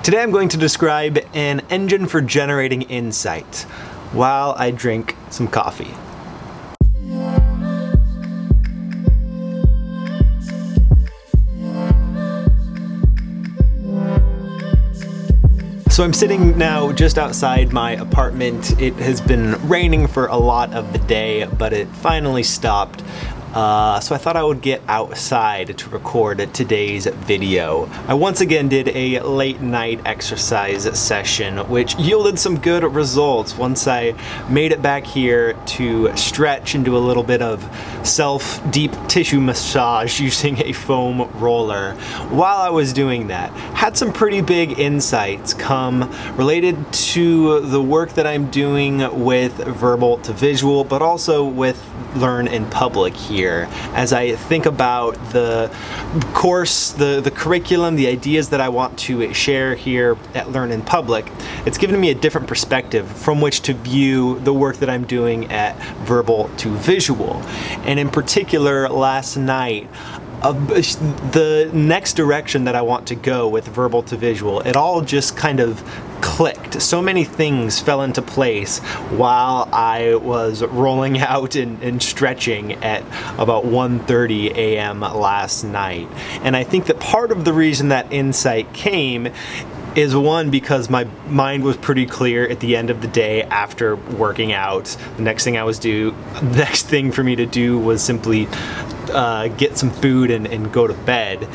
Today I'm going to describe an engine for generating insight while I drink some coffee. So I'm sitting now just outside my apartment. It has been raining for a lot of the day, but it finally stopped. So I thought I would get outside to record today's video. I once again did a late night exercise session, which yielded some good results once I made it back here to stretch and do a little bit of deep tissue massage using a foam roller. While I was doing that, had some pretty big insights come related to the work that I'm doing with verbal to visual, but also with Learn in Public here. As I think about the course, the curriculum, the ideas that I want to share here at Learn in Public, it's given me a different perspective from which to view the work that I'm doing at Verbal to Visual. And in particular, last night, the next direction that I want to go with Verbal to Visual, it all just kind of clicked. So many things fell into place while I was rolling out and stretching at about 1:30 a.m. last night. And I think that part of the reason that insight came is, one, because my mind was pretty clear at the end of the day after working out. The next thing for me to do was simply get some food and go to bed.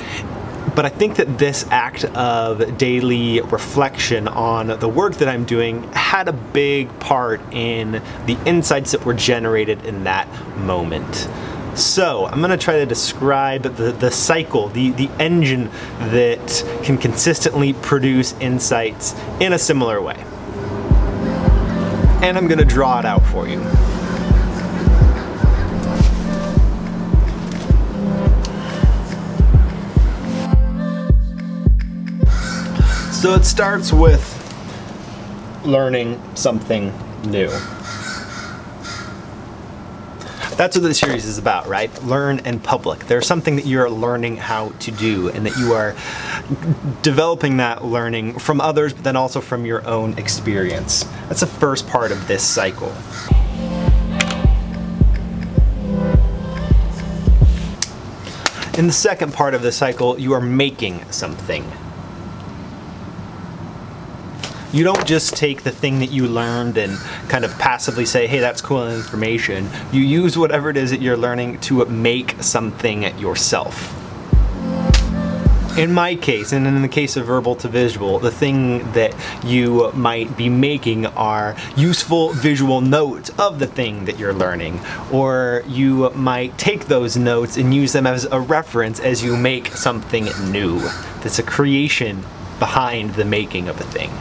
But I think that this act of daily reflection on the work that I'm doing had a big part in the insights that were generated in that moment. So I'm going to try to describe the cycle, the engine that can consistently produce insights in a similar way. And I'm going to draw it out for you. So it starts with learning something new. That's what the series is about, right? Learn in public. There's something that you're learning how to do, and that you are developing that learning from others, but then also from your own experience. That's the first part of this cycle. In the second part of the cycle, you are making something. You don't just take the thing that you learned and kind of passively say, hey, that's cool information. You use whatever it is that you're learning to make something yourself. In my case, and in the case of Verbal to Visual, the thing that you might be making are useful visual notes of the thing that you're learning. Or you might take those notes and use them as a reference as you make something new. That's a creation behind the making of a thing.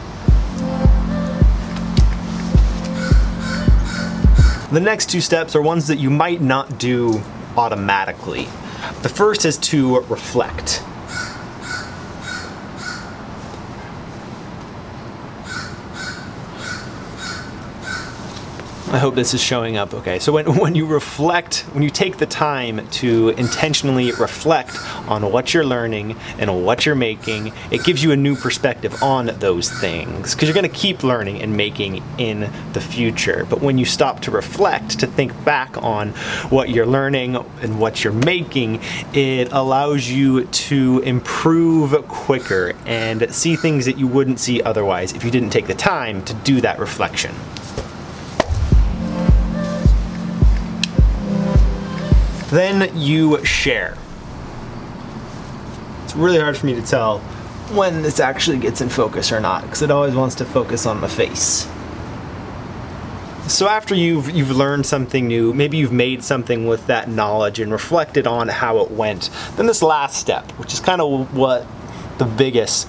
The next two steps are ones that you might not do automatically. The first is to reflect. I hope this is showing up okay. So when you reflect, when you take the time to intentionally reflect on what you're learning and what you're making, it gives you a new perspective on those things, because you're going to keep learning and making in the future. But when you stop to reflect, to think back on what you're learning and what you're making, it allows you to improve quicker and see things that you wouldn't see otherwise if you didn't take the time to do that reflection. Then you share. It's really hard for me to tell when this actually gets in focus or not, because it always wants to focus on my face. So after you've learned something new, maybe you've made something with that knowledge and reflected on how it went, then this last step, which is kind of what the biggest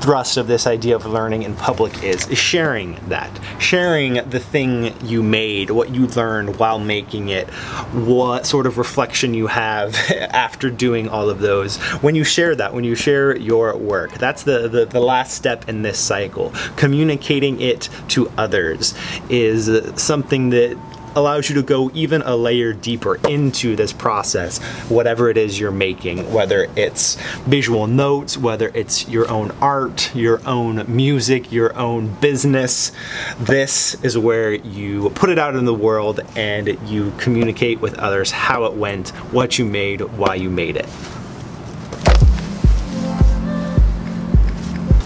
thrust of this idea of learning in public is sharing that. Sharing the thing you made, what you learned while making it, what sort of reflection you have after doing all of those. When you share that, when you share your work, that's the last step in this cycle. Communicating it to others is something that allows you to go even a layer deeper into this process, whatever it is you're making, whether it's visual notes, whether it's your own art, your own music, your own business. This is where you put it out in the world and you communicate with others how it went, what you made, why you made it.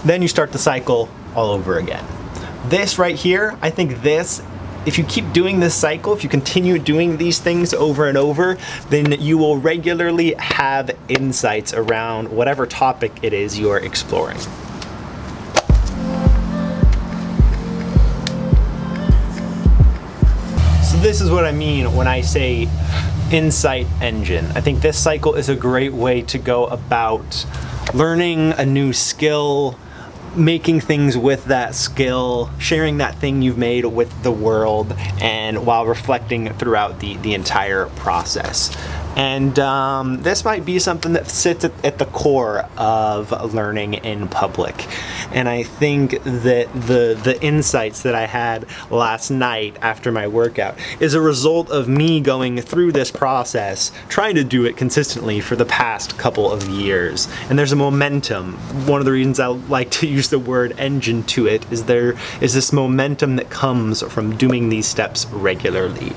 Then you start the cycle all over again. This right here, I think this, if you keep doing this cycle, if you continue doing these things over and over, then you will regularly have insights around whatever topic it is you are exploring. So this is what I mean when I say insight engine. I think this cycle is a great way to go about learning a new skill, making things with that skill, sharing that thing you've made with the world, and while reflecting throughout the entire process. And this might be something that sits at the core of learning in public. And I think that the insights that I had last night after my workout is a result of me going through this process, trying to do it consistently for the past couple of years. And there's a momentum. One of the reasons I like to use the word engine to it is there is this momentum that comes from doing these steps regularly.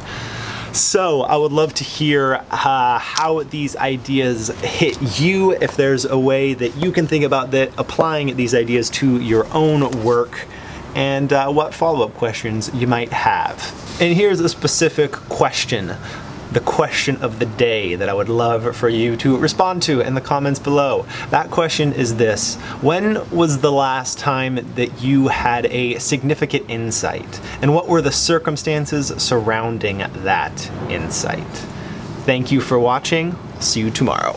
So I would love to hear how these ideas hit you, if there's a way that you can think about that, applying these ideas to your own work, and what follow-up questions you might have. And here's a specific question, the question of the day that I would love for you to respond to in the comments below. That question is this: when was the last time that you had a significant insight? And what were the circumstances surrounding that insight? Thank you for watching. See you tomorrow.